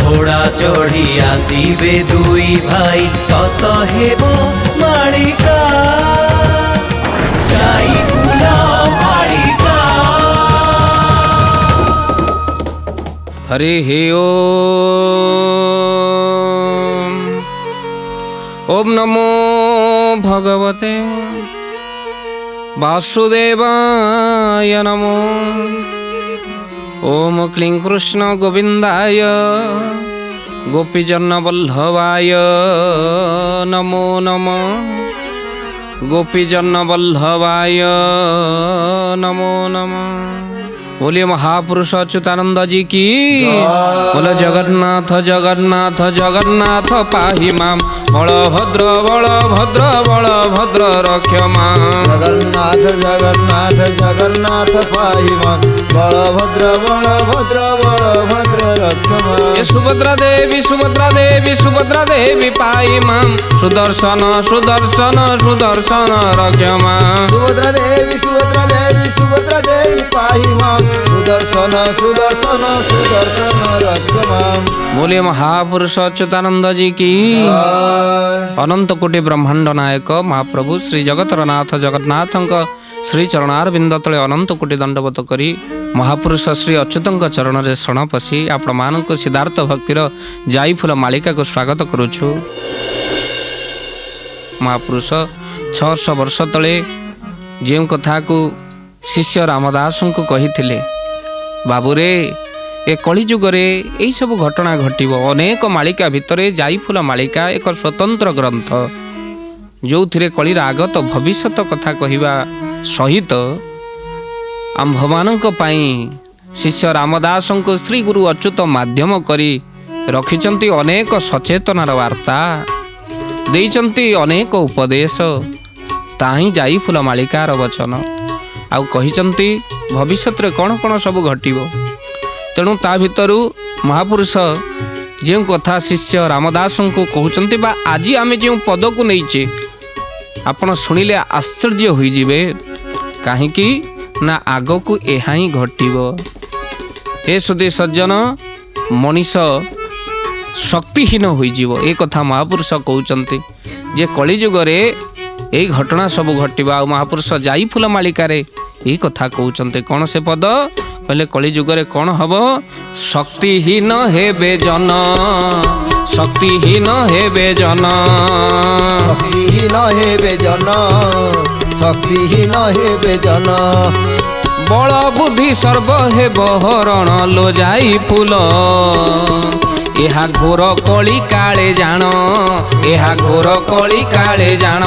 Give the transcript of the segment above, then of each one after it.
घोड़ा चढ़ी आसीबे दुई भाई सत हेबो मालिका जाई फूला मालिका। हरि हे ओम नमो भगवते वासुदेवाय नमो। ओम क्लीं कृष्ण गोविंदाय गोपीजन वल्लभाय नमो नमः। गोपीजन वल्लभाय नमो नमः। बोलिए महापुरुष अच्युतानंद जी की। बोलो जगन्नाथ जगन्नाथ जगन्नाथ पाहि माम। बलभद्र बलभद्र बलभद्र रक्ष माम। जगन्नाथ जगन्नाथ जगन्नाथ पाहि माम। बलभद्र बलभद्र बलभद्र रक्ष माम। सुभद्रा देवी सुभद्रा देवी सुभद्रा देवी पाहि माम। सुदर्शन सुदर्शन सुदर्शन रक्ष माम। सुभद्रा देवी सुभद्रा देवी सुभद्रा देवी पाहि माम। सुदर्शन सुदर्शन सुदर्शन रक्ष माम। बोलिए महापुरुष अच्युतानंद जी की। अनंत कोटि ब्रह्मांड नायक महाप्रभु श्री जगतर नाथ जगन्नाथ श्री चरणार बिंद तले अनंत कोटि दंडवत करी महापुरुष श्री अच्युतंक चरण रे शरण पशी आपण मानक सिद्धार्थ भक्तिर जाई फूल मालिका को स्वागत करूछु। महापुरुष 600 वर्ष तले जे कथा को शिष्य रामदास को कही थिले बाबूरे ए कलिजुगरे यही सब घटना घटिब। अनेक मालिका भितर जाई फूल मालिका एक स्वतंत्र ग्रंथ जो थिरे कलिर आगत भविष्यत कथा कहिबा सहित आम्भमानंक पई शिष्य रामदास को श्री गुरु अच्युत माध्यम करी रखिचंती। अनेक सचेतनार वार्ता देइचंती, अनेक उपदेश ताही जाई फूल मालिकार वचन आउ कहिचंती भविष्यत रे कौन कौन सब घटिब। तेणु ता भितरु महापुरुष जो कथा शिष्य रामदास को कहते बा आज आम जो पद को नहींचे आपण शुणिले आश्चर्य होइजिबे। काहींकि ना आग को एहा ही घटिब। हे सुधी सज्जन मनीष शक्तिहीन होइजिबो ए कथा महापुरुष कहउचंती जे कलिजुगरे यही घटना सब घटिबा। महापुरुष जाई फूल मालिकारे यही कथा कहउचंती। कौन से पद कहले कलिजुगरे कौन हब? शक्तिहीन हेबे जन शक्तिहीन हेबे जन शक्तिहीन हेबे जन शक्तिहीन हेबे जन। बल बुद्धि सर्व हेब हरण लो जाई फूल। एहा घोर कली काले जान एहा घोर कली काले जान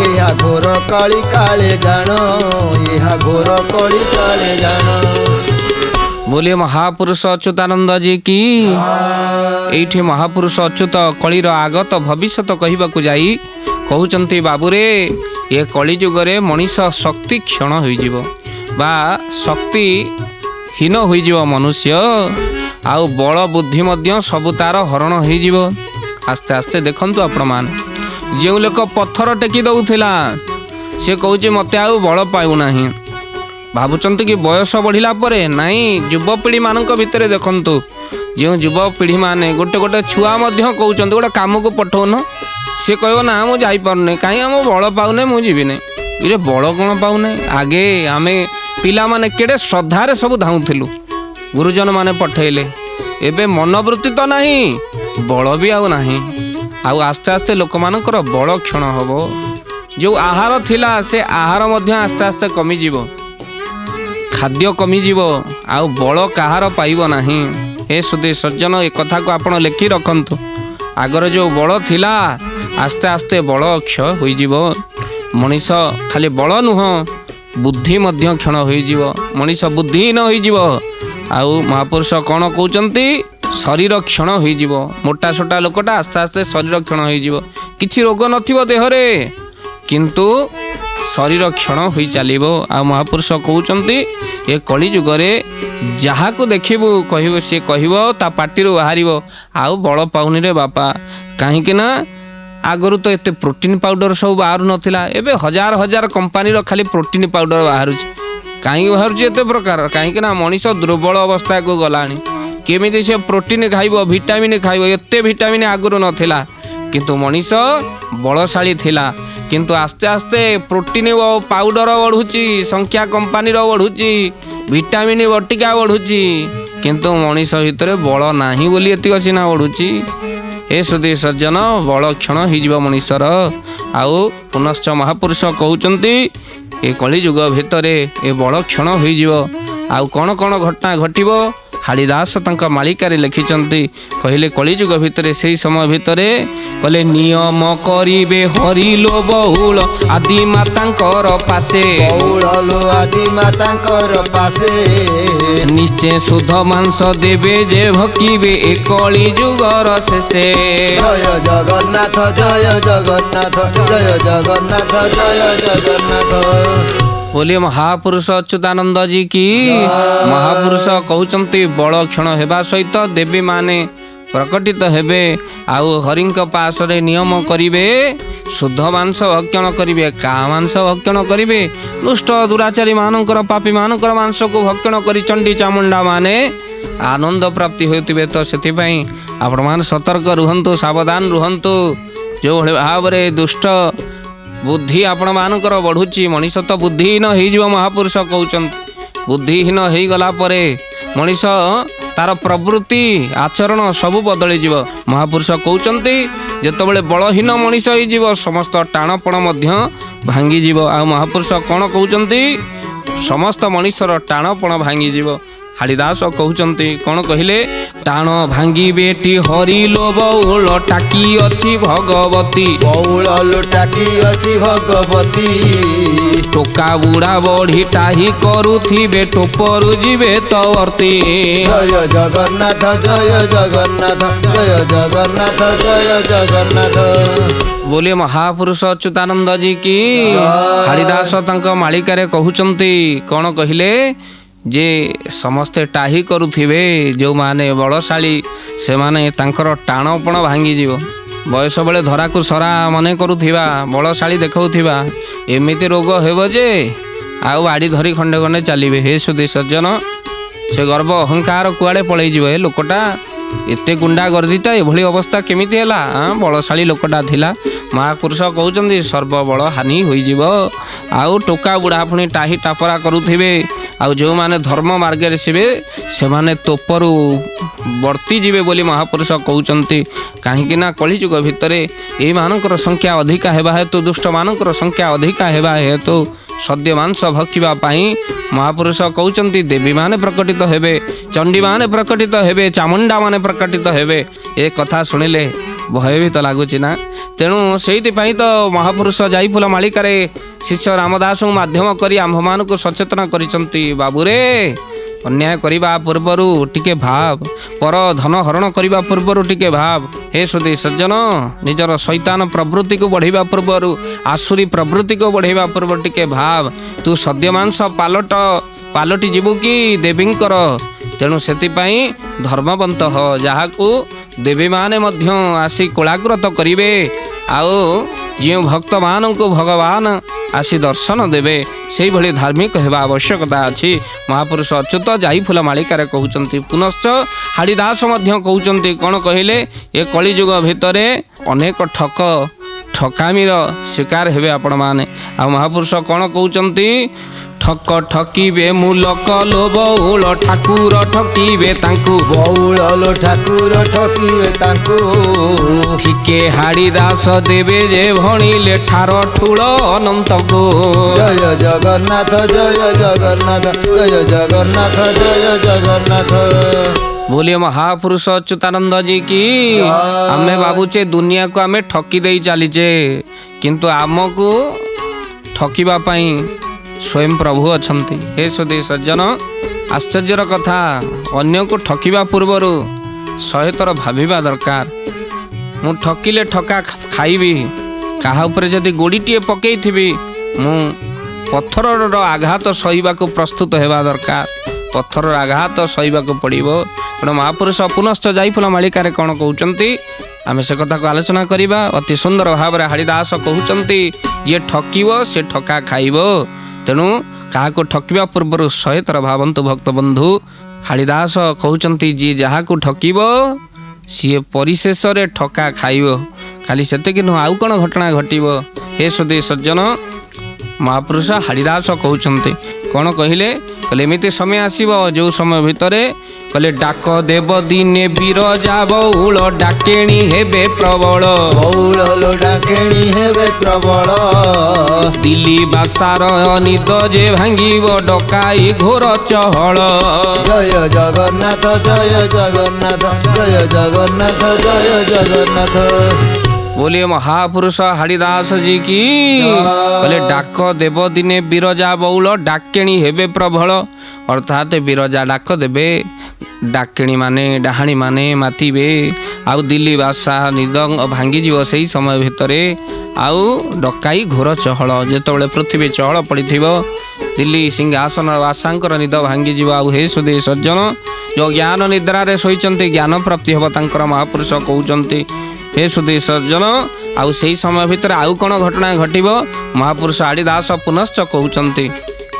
एहा घोर कली काले जान एहा घोर कली काले जान। बोलिए महापुरुष अच्युतानंद जी की। एठी महापुरुष अच्युत कलिर आगत भविष्यत कहबाकू जाई कहउचंती बाबूरे ये कलिजुगरे मनीष शक्ति क्षण होइजिवो बा शक्तिहीन होइजिवो मनुष्य आउ बल बुद्धि मध्य सबु तार हरण होइजिवो। आस्ते आस्ते देखंतु आपण मान जे लोक पत्थर टेकी दउथिला से कहउची मते आउ बल पाउ नाही। भावुचंती कि बयस बढ़िला परे नाई युवपीढ़ी मानक भितर देखंतु जो युवपीढ़ी माने गोटे गोटे छुआ मध्य कहउचंती गोटे काम को पठौन से कहबो ना मु जाई पारुने काई हम बल पाउने मु जीविने। इरे बल कोन पाउने? आगे आमे पिला माने केडे श्रद्धारे सब धाउथिलु गुरुजन माने पठेले। एबे मनोवृत्ति तो नाही बल भी आउ नाही। आउ आस्ते आस्ते लोक मानकर बल क्षण हबो। जो आहार थिला से आहार मध्य आस्ते आस्ते कमी जीवो। खाद्य कमी जीव आउ बल कहार पाइब नाही। हे सुधी सज्जन ए कथा को आपण लेखि रखंतु। आगर जो बल थिला आस्ते आस्ते बल क्षय होई जीवो। मनीष खाली बल नुह बुद्धि मध्य क्षण होई जीवो। मनीष बुद्धिहीन होई जीवो। आउ महापुरुष कौन कहउचंती शरीर क्षण होई जीवो। मोटा छोटा लोकटा आस्ते आस्ते शरीर क्षण होई जीवो। किछि रोग नथिबो देहरे किंतु शरीर क्षण हो चलो। आ महापुरुष कहते ये कलिजुगरे जहाँ को देखू कह सी कह ता पार्टी बाहर आउ बल पाऊनी रे बापा कहीं आगु तो एते प्रोटीन पाउडर सब बाहर नाला एवं हजार हजार कंपानी खाली प्रोटीन पाउडर बाहर कहीं बाहर एत प्रकार कहीं मनीष दुर्बल अवस्था को गला केमिति से प्रोटीन खाइब विटामिन खाइब एते विटामिन आगुरु नथिला किंतु मनीष बलशाली थिला किंतु आस्ते आस्ते प्रोटीन पाउडर बढ़ुची संख्या कंपानी बढ़ुची विटामिन बटिका बढ़ुची किंतु मनीष भितर बल नाही बोली एतिक सिना बढ़ुची हे सुधी सज्जन बल क्षण हो मनीषर आउ पुनश्च महापुरुष कहते ए कलिजुग भितर ए बल क्षण हो आउ कौन कौन घटना घटिब हाड़ीदास तंक मालिकार लिखिंट कहले कलिजुग भितर से समय भितर कहले नियम करिबे हरिलो बहुल आदि मातांकर पासे आदि मातांकर पासे निश्चय शुद्ध मांस देवे जे भकिबे ए कलिजुगर शेषे जय जगन्नाथ जय जगन्नाथ जय जगन्नाथ जय जगन्नाथ। बोलिए महापुरुष अच्युतानंद जी की महापुरुष कहते बड़ क्षण हेबा सहित देवी माने प्रकटित हेबे आउ हरिंक पास रे नियम करिवे शुद्ध मांस भक्षण करिवे का मांस भक्षण करिवे दुष्ट दुराचारी मानकर पापी मानकर मांस को भक्षण करी चंडी चामुंडा माने आनंद प्राप्ति होतिबे तो सेति पई आपण मान सतर्क रुहंतु सावधान रुहंतु जो भाव रे दुष्ट बुद्धि आपण मानकर बढ़ुची मनीष तो बुद्धिहीन हो महापुरुष कहते बुद्धिहीन हो गला परे मनीष तार प्रवृत्ति आचरण सबू बदली जीव महापुरुष कहते जेतबेले बलहीन मनीष हो समस्त टाणपण भांगी जीव आ महापुरुष कौन कहते समस्त मनीषर टाणपण भांगी जीव हाड़ीदास कहते कौन कहले टाण भांगी बेटी हरिलो बउल टाकी अच्छी भगवती बउल टाकी अच्छी भगवती टोका बुढ़ा बढ़ी टाही करुथिबे टोपरु जीवे तवर्ती जय जगन्नाथ जय जगन्नाथ जय जगन्नाथ जय जगन्नाथ। बोलिए महापुरुष अच्युतानंद जी की हाड़ीदास तंक मालिकारे कहउचंती कौन कहले जे समस्ते टाही करुथिबे जो माने बलशाली से माने तांकर टाणपण भांगी जीव बयस बेले धरा को सरा मने करुथिबा बलशाली देखौथिबा एमिति रोग हेब जे आउ बाड़ी धरी खंडे खंडे चलिए हे सुधी सज्जन से गर्व अहंकार कुआड़े पलई जीव ए लोकटा एते गुंडा गर्दिता एभली अवस्था केमिति हैला बलशाली लोकटा थिला महापुरुष कहउचंदी सर्वबल हानि होई जीव आउ टोका बुढ़ा पुणी टाही टापरा करुथिबे आउ जो माने धर्म मार्गे सिबे से माने तोपरु वर्ती जीवे बोली महापुरुष कहउचंती काहेकि ना कलिजुग भितरे ए मानकर संख्या अधिका हेबा हेतु दुष्ट मानकर संख्या अधिका हेबा हेतु सद्य मांस भक्षिबा पाई महापुरुष कहउचंती देवी माने प्रकटित हेबे चंडी माने प्रकटित हेबे चामुंडा माने प्रकटित हेबे ए कथा सुनिले भयभीत लगुच ना तेणु से तो महापुरुष जाइफुल मालिकारे शिष्य रामदास माध्यम करी आम्भ मान को सचेतन करिसंती बाबूरे अन्याय करिबा पूर्वरु टिके भाव पर धन हरण करिबा पूर्वरु टिके भाव हे सुधी सज्जन निजर शैतान प्रवृत्ति को बढ़ाइबा पूर्वरु आसुरी प्रवृत्ति को बढ़ाइबा पूर्व टिके भाव तू सद्य मांस पालटी जीवु कि देवींकर तेणु सेतिपाई धर्मवंत हो जहाकू देवी माने मध्य आसी कोलाग्रत करिवे आओ जो भक्त मान को भगवान आसी दर्शन देवे से भली धार्मिक हेबा आवश्यकता अच्छी महापुरुष अच्युत जाइफुल मालिकारे कहउचंती पुनश्च हाड़ीदास मध्य कहउचंती कौन कहले ए कलिजुग भितरे अनेक ठकामीर शिकार हेबे आपण माने आ महापुरुष कौन कहउचंती ठक ठकीबे मूलक लो बउल ठाकुर ठकीबे तांकु बउल ठाकुर ठकीबे तांकु ठीके हाड़ीदास देवे जे भणिले ठार ठुल अनंत को जय जगन्नाथ जय जगन्नाथ जय जगन्नाथ जय जगन्नाथ। बोलिए महापुरुष अच्युतानंद जी की आमे बाबूचे दुनिया को आमे ठकी दे चलीचे किंतु आमको ठकीबा पाई स्वयं प्रभु अछंती हे सुधी सज्जन आश्चर्यर कथा अन्य को ठकीबा पूर्वर 100 थर भाविबा दरकार मु ठकिले ठका खाइबी काहा उपरे जदि गोड़ीटीए पकईथिबी मु पत्थर आघात सहिबा को प्रस्तुत हेबा दरकार पत्थर आघात सहिबा को पड़िबो तेणु महापुरुष पुनश्च जाइफुल मालिकारे कौन कहउचंती आमे से कथा को आलोचना करिबा अति सुंदर भाव रे हाड़ीदास कहउचंती जे ठकीबो से ठका खाइबो तेणु କାହାକୁ ଠକିବା ପୂର୍ବରୁ 100 ଥର ଭାବନ୍ତୁ ଭକ୍ତ ବନ୍ଧୁ। ହାଡ଼ିଦାସ କହୁଛନ୍ତି ଯିଏ ଯାହାକୁ ଠକିବ ସିଏ ପରିଶେଷରେ ଠକା ଖାଇବ। ଖାଲି ସେତିକି ନୁହଁ, ଆଉ କ'ଣ ଘଟଣା ଘଟିବ? ହେ ସୁଧୀ ସଜ୍ଜନ, ମହାପୁରୁଷ ହାଡ଼ିଦାସ କହୁଛନ୍ତି କ'ଣ କହିଲେ? କହିଲେ ଏମିତି ସମୟ ଆସିବ ଯେଉଁ ସମୟ ଭିତରେ କହିଲେ ଡାକ ଦେବ ଦିନେ ବିରଜା ବଉଳ ଡାକେଣି ହେବେ ପ୍ରବଳ। ବଉଳ ଲୋ ଡାକେଣି ହେବେ ପ୍ରବଳ। ଦିଲ୍ଲୀ ବାସାର ନିଦ ଯେ ଭାଙ୍ଗିବ ଡକାଇ ଘୋର ଚହଳ। ଜୟ ଜଗନ୍ନାଥ ଜୟ ଜଗନ୍ନାଥ ଜୟ ଜଗନ୍ନାଥ ଜୟ ଜଗନ୍ନାଥ। बोलिए महापुरुष हाड़ीदास जी की। कहले डाक देव दिने बिरजा बउल डाकेणी हेबे प्रबल। अर्थात बिरजा डाक देबे, डाकेणी माने डाहाणी माने मातिबे, आउ दिल्ली बासा निदंग भांगी जीव सही समय भितरे, आउ डकाई घोर चहल जेतबेले पृथ्वी चहल पड़िथिब दिल्ली सिंहासन बासांकर निद भांगी जीव। आउ हे सुधी सज्जन जो ज्ञान निद्रा रे सोईचंती ज्ञान प्राप्ति हब तांकर महापुरुष कहउचंती। हे सुधी सज्जन आउ सही समय भितर आउ कौन घटना घटिब महापुरुष हाड़ीदास पुनश्च कहउचंती।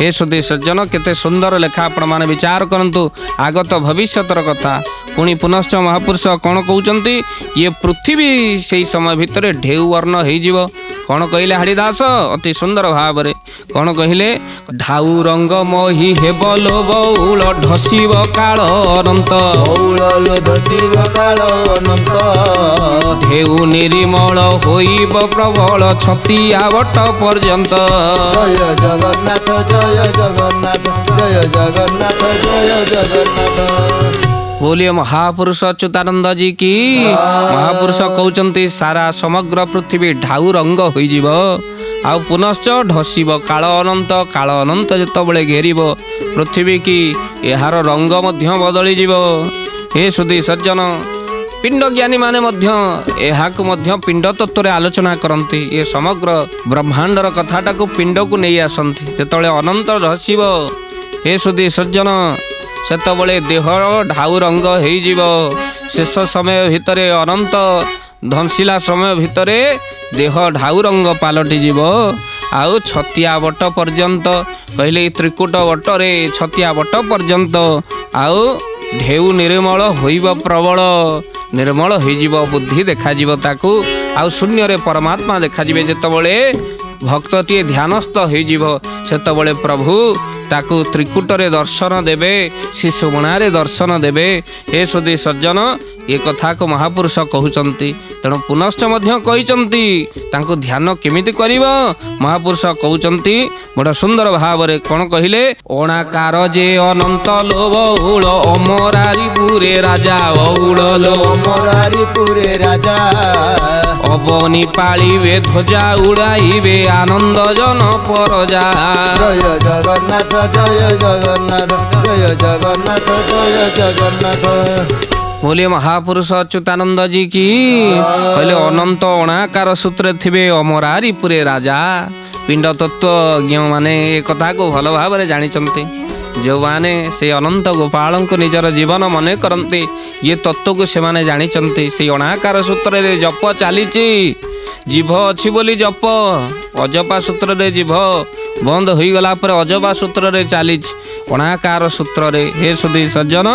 हे सुधी सज्जन केते सुंदर लेखा आपण माने विचार करंतु आगत भविष्यतर कथा। पुणी पुनश्च महापुरुष कौन कहउचंती ये पृथ्वी सही समय भितर ढेउ वर्ण हो जीव। कौन कहले हाड़ीदास अति सुंदर भाव रे कौन कहले ढाउ रंग मोहि हेब लो बउल ढसिब काल अनंत। बउल लो ढसिब काल अनंत। ढेउ निर्मल होइब प्रबल छतिया बट पर्यंत। जय जगन्नाथ जय जगन्नाथ जय जगन्नाथ जय जगन्नाथ। बोलिए महापुरुष अच्युतानंद जी की। महापुरुष कहउचंती सारा समग्र पृथ्वी ढाउ रंग होइजिब आउ पुनश्च ढसिब काल अनंत। काल अनंत जेतबेले घेरिब पृथ्वी की एहार रंग मध्य बदली जीव। हे सुधी सज्जन पिंड ज्ञानी माने मध्य एहाकु मध्य पिंड तत्व रे आलोचना करंती। ये समग्र ब्रह्मांडर कथाटा को पिंड को नहीं आसंती जेतबेले अनंत ढसिब। हे सुधी सज्जन सेतबेले देहर ढाउ रंग हेई जीव। शेष समय भितरे अनंत धंसिला समय भितरे देह ढाउ रंग पालटी जीव। आउ छतिया बट पर्यंत कहले त्रिकुट बटरे छतिया बट पर्यंत आउ ढेउ निर्मल होइब प्रबल। निर्मल होइजिब बुद्धि देखाजिब ताकू आउ शून्य रे परमात्मा देखाजिबे। जेतबेले भक्तटीए ध्यानस्थ होइजिब सेतबेले प्रभु ताकू त्रिकुट रे दर्शन देबे, शिशुमणा रे दर्शन देबे। हे सुधी सज्जन ये कथा को महापुरुष कहउचंती। तेणु पुनश्च मध्य कहिचंती तांको ध्यान केमिति करिव महापुरुष कहउचंती बड़ा सुंदर भाव रे कोन कहिले ओणाकार जे अनंत लो बउल अमरारी पुरे राजा बउल लो अमरारी पुरे राजा। अबनी पाळिबे ध्वजा उड़ाइबे आनंद जन परजा। जय जगन्नाथ जय जगन्नाथ जय जगन्नाथ जय जगन्नाथ। बोलिए महापुरुष अच्युतानंद जी की। कहले अनंत अणाकार सूत्र थिबे अमरारी पुरे राजा। पिंड तत्व ज्ञ माने ए कथा को भल भाव रे जानिचंती। जो माने से अनंत गोपाल को निजर जीवन मन करते ये तत्व को से माने जानिचंती। से अणाकार सूत्र रे जप चलीची जीभ अच्छी बोली जप अजपा सूत्र रे जीभ बंद हो गला पर अजपा सूत्र रे चली अणाकार सूत्र रे। हे सुधी सज्जन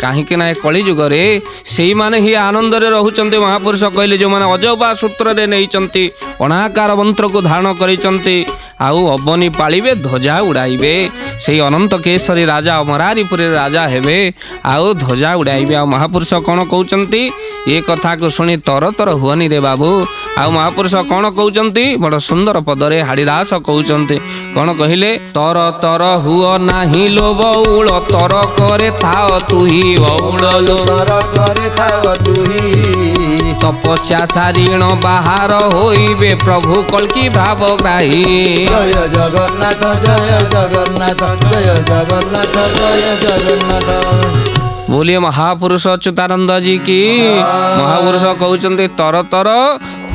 कहीं ना कली जुग रे से माने ही आनंद रे रहउचंती। महापुरुष कहले जो माने अजपा सूत्र रे नहींचंती अणाकार मंत्र को धारण करिचंती आउ अबनी पालिबे ध्वजा उड़ाइबे। से अनंत केसरी राजा अमरारीपुरी राजा हेबे आउ ध्वजा उड़ाइबे। आ महापुरुष कौन कहउचंती ये कथा को सुनी तर तर हुअनी रे बाबू। आ महापुरुष कौन कहउचंती बड़ सुंदर पदरे हाड़ीदास कहउचंती कौन कहिले तर तर हुअ नाही लो बउल तर करे थाओ तुही बउल लो तर करे थाओ तुही। तपस्या सारीण बाहर होइबे प्रभु कल्की भाव ग्राही। जय जगन्नाथ जय जगन्नाथ जय जगन्नाथ जय जगन्नाथ। बोलिए महापुरुष अच्युतानंद जी की। महापुरुष कहउचंती तर तर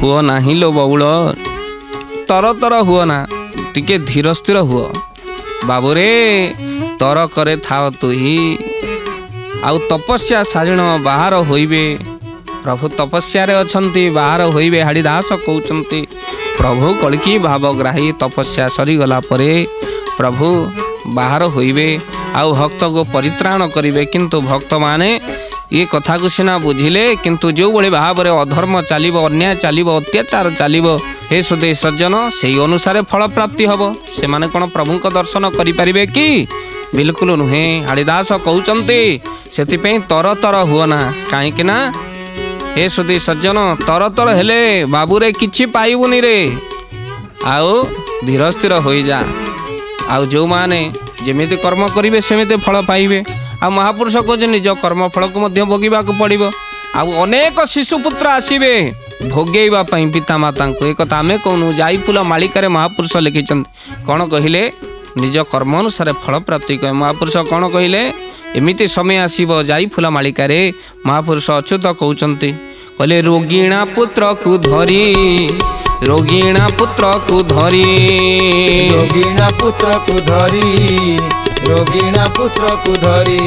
हुओ नाही लो बउल तर तर हुओ ना टिके धीर स्थिर हुओ बाबू रे तर करे थाओ तुही। आउ तपस्या सारीण बाहर होइबे प्रभु तपस्या रे अछंती बाहर होइबे। हाड़ीदास कहउचंती प्रभु कल्की भाव ग्राही तपस्या सरी गला परे ପ୍ରଭୁ ବାହାର ହୋଇବେ ଆଉ ଭକ୍ତକୁ ପରିତ୍ରାଣ କରିବେ। କିନ୍ତୁ ଭକ୍ତମାନେ ଏ କଥାକୁ ସିନା ବୁଝିଲେ, କିନ୍ତୁ ଯେଉଁଭଳି ଭାବରେ ଅଧର୍ମ ଚାଲିବ, ଅନ୍ୟାୟ ଚାଲିବ, ଅତ୍ୟାଚାର ଚାଲିବ, ହେ ସୁଧୀ ସଜ୍ଜନ, ସେଇ ଅନୁସାରେ ଫଳ ପ୍ରାପ୍ତି ହେବ। ସେମାନେ କ'ଣ ପ୍ରଭୁଙ୍କ ଦର୍ଶନ କରିପାରିବେ କି? ବିଲକୁଲ ନୁହେଁ। ହାଡ଼ିଦାସ କହୁଛନ୍ତି ସେଥିପାଇଁ ତରତର ହୁଅ ନା। କାହିଁକି ନା ହେ ସୁଧୀ ସଜ୍ଜନ, ତରତର ହେଲେ ବାବୁରେ କିଛି ପାଇବୁନି ରେ। ଆଉ ଧୀର ସ୍ଥିର ହୋଇଯା। ଆଉ ଯେଉଁମାନେ ଯେମିତି କର୍ମ କରିବେ ସେମିତି ଫଳ ପାଇବେ। ଆଉ ମହାପୁରୁଷ କହୁଛନ୍ତି ନିଜ କର୍ମ ଫଳକୁ ମଧ୍ୟ ଭୋଗିବାକୁ ପଡ଼ିବ। ଆଉ ଅନେକ ଶିଶୁପୁତ୍ର ଆସିବେ ଭୋଗେଇବା ପାଇଁ ପିତାମାତାଙ୍କୁ। ଏ କଥା ଆମେ କହୁନୁ, ଯାଇଫୁଲ ମାଳିକାରେ ମହାପୁରୁଷ ଲେଖିଛନ୍ତି। କ'ଣ କହିଲେ? ନିଜ କର୍ମ ଅନୁସାରେ ଫଳ ପ୍ରାପ୍ତି କରେ। ମହାପୁରୁଷ କ'ଣ କହିଲେ? ଏମିତି ସମୟ ଆସିବ, ଯାଇଫୁଲ ମାଳିକାରେ ମହାପୁରୁଷ ଅଚ୍ୟୁତ କହୁଛନ୍ତି, କହିଲେ ରୋଗିଣା ପୁତ୍ରକୁ ଧରି, ରୋଗିଣା ପୁତ୍ରକୁ ଧରି, ରୋଗିଣା ପୁତ୍ରକୁ ଧରି, ରୋଗିଣା ପୁତ୍ରକୁ ଧରି,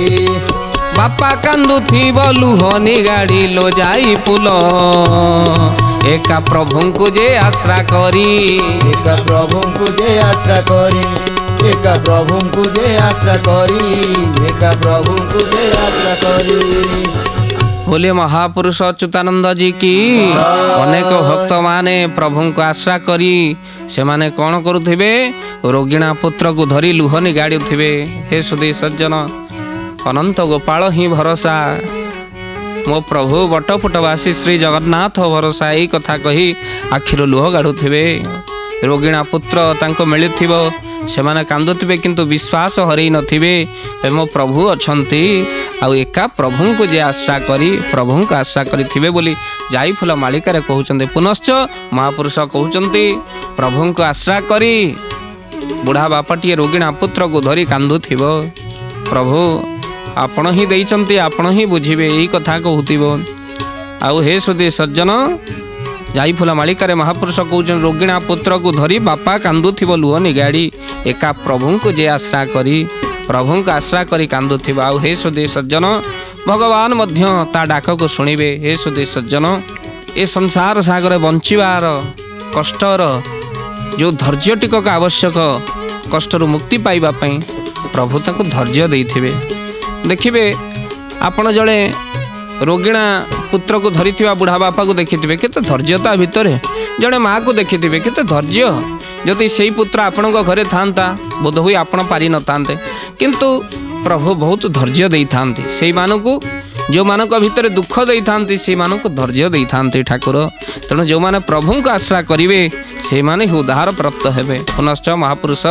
ବାପା କାନ୍ଦୁଥିବ ଲୁହ ନିଗାଡ଼ି लो ଯାଇ ଫୁଲ, ଏକା ପ୍ରଭୁଙ୍କୁ ଯେ ଆଶ୍ରା କରି, ଏକା ପ୍ରଭୁଙ୍କୁ ଯେ ଆଶ୍ରା କରି, ଏକା ପ୍ରଭୁଙ୍କୁ ଯେ ଆଶ୍ରା କରି, ଏକା ପ୍ରଭୁଙ୍କୁ ଯେ ଆଶ୍ରା କରି। बोले महापुरुष अच्युतानंद जी की। अनेक भक्त माने प्रभुଙ୍କୁ आश्रा करी सेमाने कौन करुथिबे? रोगिणा पुत्र को धरी लुहनी गाड़ुथिबे। हे सुधी सज्जन, अनंत गोपाल ही भरोसा, मो प्रभु बटफुटवासी श्री जगन्नाथ भरोसा, यही कथा कही आखिर लुह गाड़ुथिबे। रोगिणा पुत्र तांको मिलुथिबो, सेमाने कांदुथिबे किंतु विश्वास हरई नथिबे मो प्रभु अछंती। आउ एका प्रभुଙ୍କୁ जे आश्रा करी, प्रभुଙ୍କୁ आश्रा करिथिबे बोली जाईफुल मालिकारे कहउचंती। पुनश्च महापुरुष कहउचंती प्रभुଙ୍କୁ आश्रा करी बुढ़ा बापाटिए रोगिणा पुत्र को धरी कांदुथिबो। प्रभु आपण ही देइचंती, आपण ही बुझिबे, एई कथा कहउथिबो। आउ हे सुधी सज्जन, जाईफुल मालिकारे महापुरुष कहउचन रोगिणा पुत्र को धरी बापा कांदुथिबो लुह निगाड़ी, एका प्रभुଙ୍କୁ जे आश्रा करी, प्रभुଙ୍କୁ आश्रा करी कांदुथिबो। आउ हे सुधी सज्जन, भगवान मध्य ता डाक को शुणिबे। हे सुधी सज्जन, ए संसार सागर बंचिबार कष्टर जो धैर्य टिकक आवश्यक, कष्टर मुक्ति पाइबा पई प्रभु ताको धैर्य देइथिबे। देखिबे आपण जड़े रोगिणा पुत्र को धरिथिबा बुढ़ा बापा को देखिथिबे, केते धैर्यता भितरे। जड़े माँ को देखिथिबे, केते धैर्य। जदि सेई पुत्र आपणक घरे थांता बोध हुई आपण पारि न थांते, किंतु प्रभु बहुत धैर्य देई थांती। सेई मानकु जो मानक भितर दुख देई थांती, सेई मानकु धैर्य देई थांती ठाकुर। तेणु जो माने प्रभुଙ୍କୁ आश्रा करिवे से माने ही उद्धार प्राप्त हेबे। पुनश्च महापुरुष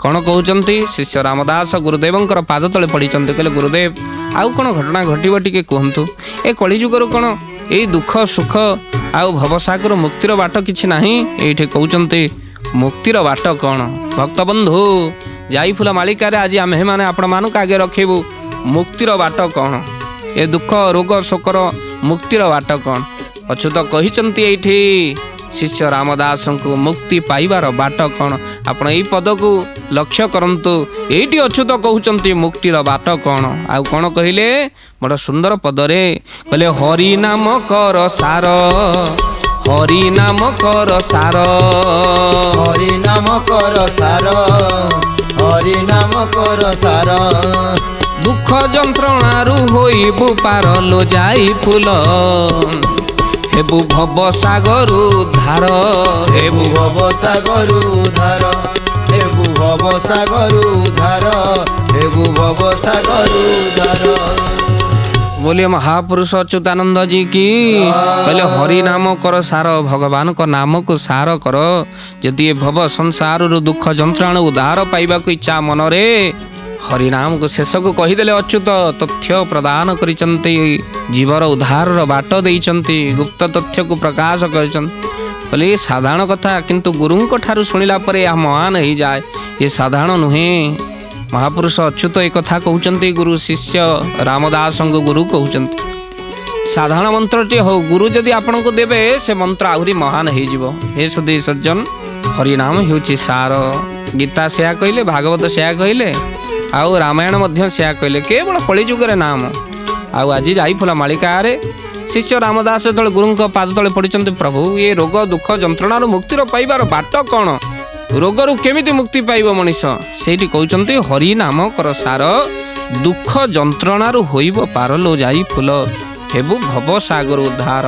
कौन कहउचंती? शिष्य रामदास गुरुदेवंकर पाद तले पड़ीचंती। कहले गुरुदेव आउ कौन घटना घटिब टिके कहतु। ए कलिजुगर कौन ए दुख सुख आउ भवसागर मुक्तिर बाट किछि नाही। एठे कहउचंती मुक्तिर बाट कौन? भक्तबंधु जाईफुल मालिकारे आज आमे माने आपण मानक आगे रखिबु मुक्तिर बाट कौन? ए दुख रोग शोकर मुक्तिर बाट कौन? अच्युत कहिचंती एठी शिष्य रामदास को मुक्ति पाइबार बाट कौन? आपण एई पद को लक्ष्य करंतु। एठी अच्युत कहउचंती मुक्तिर बाट कौन? आउ कौन कहिले? बड़ सुंदर पदरे कहले हरि नाम कर सार, हरि नाम कर सार, हरि नाम कर सार, हरि नाम कर सार, दुख जंत्रणारु होइबु पार लो जाई फूल, हेबु भव सागरु धार, हेबु भव सागरु धार, हेबु भव सागरु धार, हेबु भव सागरु धार। बोलिए महापुरुष अच्युतानंद जी की। कहले हरि नाम कर सार, भगवान को नाम को सार कर। यदि भव संसार दुख जंत्रणा उद्धार पाइबा को इच्छा मनरे हरिनाम को शेष को कहीदेले अच्युत तथ्य प्रदान करिचंती, जीवर उद्धार बाट देइचंती, गुप्त तथ्य को प्रकाश करिचंती। बोले ये साधारण कथा, किंतु गुरुंको ठारू सुनिला परे यह महान ही जाए। ये साधारण नुहे। महापुरुष अच्युत एक कथा कहउचंती, गुरु शिष्य रामदास गुरु कहउचंती साधारण मंत्रटी हो, गुरु जदि आपण को देबे से मंत्र आहुरी महान हो जिवो। हे सुधी सज्जन, हरिनाम हेउची सार। गीता सेया कहले, भागवत सेया कहले, आउ रामायण मध्य सेया कहले, केवल कलिजुगरे नाम। आउ आज जाईफुल मालिकारे शिष्य रामदास तले गुरुंक पाद तले पड़िचंती, प्रभु ये रोग दुख जंत्रणार मुक्तिर पाइबार बाट कौन? ରୋଗରୁ କେମିତି ମୁକ୍ତି ପାଇବ ମଣିଷ ସେଇଠି କହୁଛନ୍ତି ହରି ନାମ କର ସାର ଦୁଃଖ ଯନ୍ତ୍ରଣାରୁ ହୋଇବ ପାରଲୋ ଯାଇ ଫୁଲ ହେବୁ ଭବ ସାଗର ଉଦ୍ଧାର।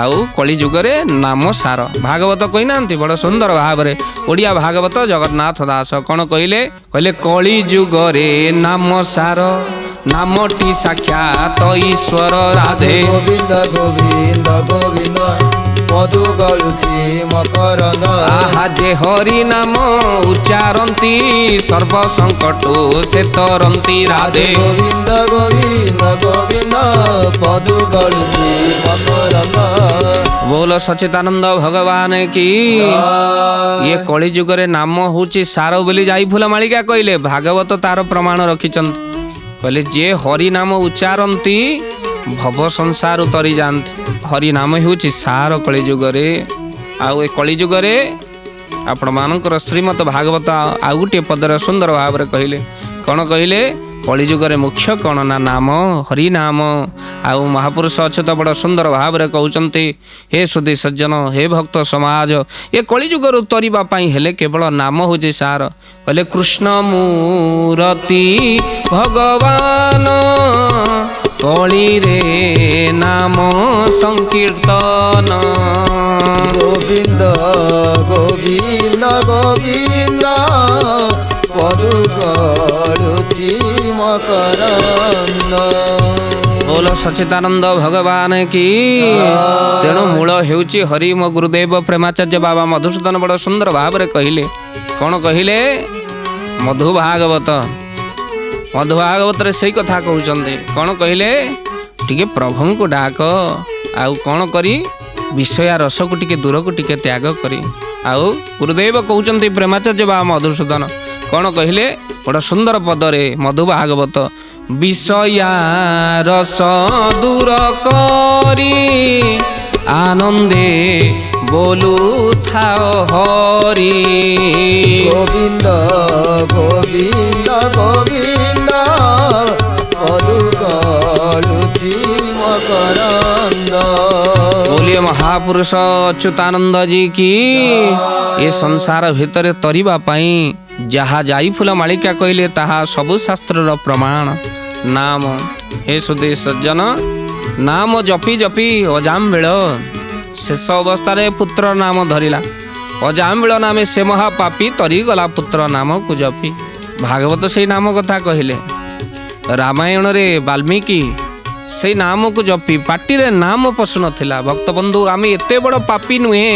ଆଉ କଳି ଯୁଗରେ ନାମ ସାର ଭାଗବତ କହିନାହାନ୍ତି ବଡ଼ ସୁନ୍ଦର ଭାବରେ ଓଡ଼ିଆ ଭାଗବତ ଜଗନ୍ନାଥ ଦାସ କ'ଣ କହିଲେ କହିଲେ କଳି ଯୁଗରେ ନାମ ସାର ନାମଟି ସାକ୍ଷାତ ଈଶ୍ୱର ରାଧେ ଗୋବିନ୍ଦ ଗୋବିନ୍ଦ ଗୋବିନ୍ଦ ମଧୁ ଗଳୁଛି ମକରନ୍ଦ ଆହା ଯେ ହରି ନାମ ଉଚ୍ଚାରନ୍ତି ସର୍ବ ସଙ୍କଟ ସେ ତରନ୍ତି ରାଧେ ଗୋବିନ୍ଦ ଗୋବିନ୍ଦ ଗୋବିନ୍ଦ ମଧୁ ଗଳୁଛି ମକରନ୍ଦ। ବୋଲ ସଚିଦାନନ୍ଦ ଭଗବାନ କି ଇଏ କଳି ଯୁଗରେ ନାମ ହଉଛି ସାର ବୋଲି ଯାଇ ଫୁଲ ମାଳିକା କହିଲେ ଭାଗବତ ତାର ପ୍ରମାଣ ରଖିଛନ୍ତି କହିଲେ ଯିଏ ହରି ନାମ ଉଚ୍ଚାରନ୍ତି ଭବ ସଂସାର ତରି ଯାଆନ୍ତି ହରି ନାମ ହେଉଛି ସାର କଳି ଯୁଗରେ। ଆଉ ଏ କଳି ଯୁଗରେ ଆପଣମାନଙ୍କର ଶ୍ରୀମଦ ଭାଗବତ ଆଉ ଗୋଟିଏ ପଦରେ ସୁନ୍ଦର ଭାବରେ କହିଲେ କ'ଣ କହିଲେ କଳି ଯୁଗରେ ମୁଖ୍ୟ କ'ଣ ନା ନାମ ହରି ନାମ। ଆଉ ମହାପୁରୁଷ ଅଚ୍ୟୁତ ବଡ଼ ସୁନ୍ଦର ଭାବରେ କହୁଛନ୍ତି ହେ ସୁଧୀ ସଜ୍ଜନ ହେ ଭକ୍ତ ସମାଜ ଏ କଳି ଯୁଗରୁ ତରିବା ପାଇଁ ହେଲେ କେବଳ ନାମ ହେଉଛି ସାର କହିଲେ କୃଷ୍ଣ ମୂରତି ଭଗବାନ କଳିରେ ନାମ ସଂକୀର୍ତ୍ତନ ଗୋବିନ୍ଦ ଗୋବିନ୍ଦ ଗୋବିନ୍ଦ ମଧୁ ଗଳୁଛି ମକରନ୍ଦ। ବୋଲ ସଚିଦାନନ୍ଦ ଭଗବାନ କି ତେଣୁ ମୂଳ ହେଉଛି ହରି ମୋ ଗୁରୁଦେବ ପ୍ରେମାଚାର୍ଯ୍ୟ ବାବା ମଧୁସୂଦନ ବଡ଼ ସୁନ୍ଦର ଭାବରେ କହିଲେ କ'ଣ କହିଲେ ମଧୁ ଭାଗବତରେ ସେଇ କଥା କହୁଛନ୍ତି କ'ଣ କହିଲେ ଟିକେ ପ୍ରଭୁଙ୍କୁ ଡାକ ଆଉ କ'ଣ କରି ବିଷୟା ରସକୁ ଟିକେ ଦୂରକୁ ଟିକେ ତ୍ୟାଗ କରି। ଆଉ ଗୁରୁଦେବ କହୁଛନ୍ତି ପ୍ରେମାଚାର୍ଯ୍ୟ ବାବା ମଧୁସୂଦନ କ'ଣ କହିଲେ ବଡ଼ ସୁନ୍ଦର ପଦରେ ମଧୁ ଭାଗବତ ବିଷୟା ରସ ଦୂର କରି ଆନନ୍ଦେ ବୋଲୁଥାଅ ହରି ଗୋବିନ୍ଦ ଗୋବିନ୍ଦ ଗୋବିନ୍ଦ ମଧୁ ଗଳୁଛି ମକରନ୍ଦ। बोलिए महापुरुष अच्युतानंद जी की ये संसार भितर तरिबा पाई जहा जाई फूल मालिका कहले ताहा सबु शास्त्रर प्रमाण नाम। हे सुधी सज्जन नाम जपी जपी अजाम बेल शेष अवस्था पुत्र नाम धरिला अजाम बेल नामे से महापापी तरी गला पुत्र नाम को जपी भागवत से नाम कथा कहले रामायण रे वाल्मीकि से नाम को जपी पार्टी रे नाम पशु नथिला भक्त बंधु आमे एते बड़ पापी नुहे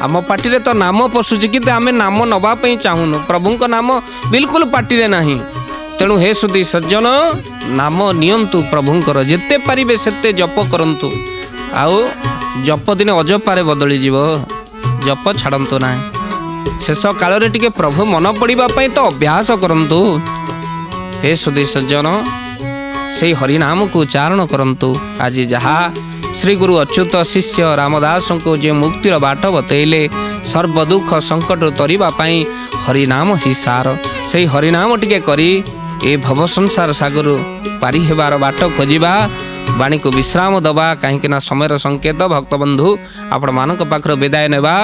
आम पार्टी रे तो नाम पशुची कि आमे नाम नबा पई चाहुनु प्रभु को नाम बिल्कुल पार्टी रे नाही। तेणु हे सुधी सज्जन नाम नियंतु प्रभुंकर जेते पारिबे सेते जप करंतु आउ जप दिन अजपारे बदली जीव जप छाड़ंतु ना शेष काल रे टिके प्रभु मन पड़िबा पई तो अभ्यास करंतु। हे सुधी सज्जन से हरिनाम को उच्चारण करंतु आज जहा श्री गुरु अच्युत शिष्य रामदास को जे मुक्तिर बाट बतैले सर्व दुख संकट तरिबा पई हरिनाम ही सार से हरिनाम टिके करी ए भव संसार सागर पारी हेबार बाट खोजिबा वाणी को विश्राम दबा कहीं समय संकेत भक्त बंधु आपण मानक पाखर विदाय नेबा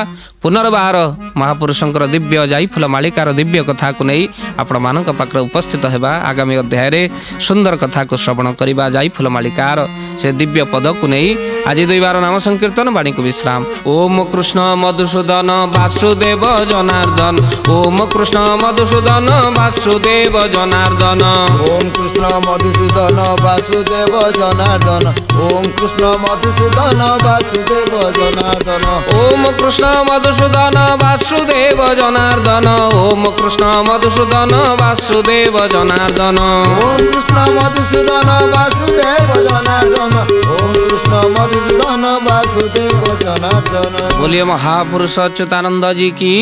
पुनर्बार महापुरुषंकर दिव्य जाईफुल मालिकार दिव्य कथा को नहीं आपण मानक पाखर उपस्थित हेबा आगामी अध्याय रे सुंदर कथा को श्रवण करिबा जाईफुल मालिकार से दिव्य पद को नहीं आज दुईबार नाम संकीर्तन वाणी को विश्राम। ओम कृष्ण मधुसूदन वासुदेव जनार्दन ओम कृष्ण मधुसूदन वासुदेव जनार्दन ओम कृष्ण मधुसूदन वासुदेव जनार्दन ओम कृष्ण मधुसूदन वासुदेव जनार्दन ओम कृष्ण मधुसूदन वासुदेव जनार्दन ओम कृष्ण मधुसूदन वासुदेव जनार्दन ओम कृष्ण मधुसूदन वासुदेव जनार्दन ओम कृष्ण मधुसूदन वासुदेव जनार्दन। बोलिए महापुरुष अच्युतानंद जी की।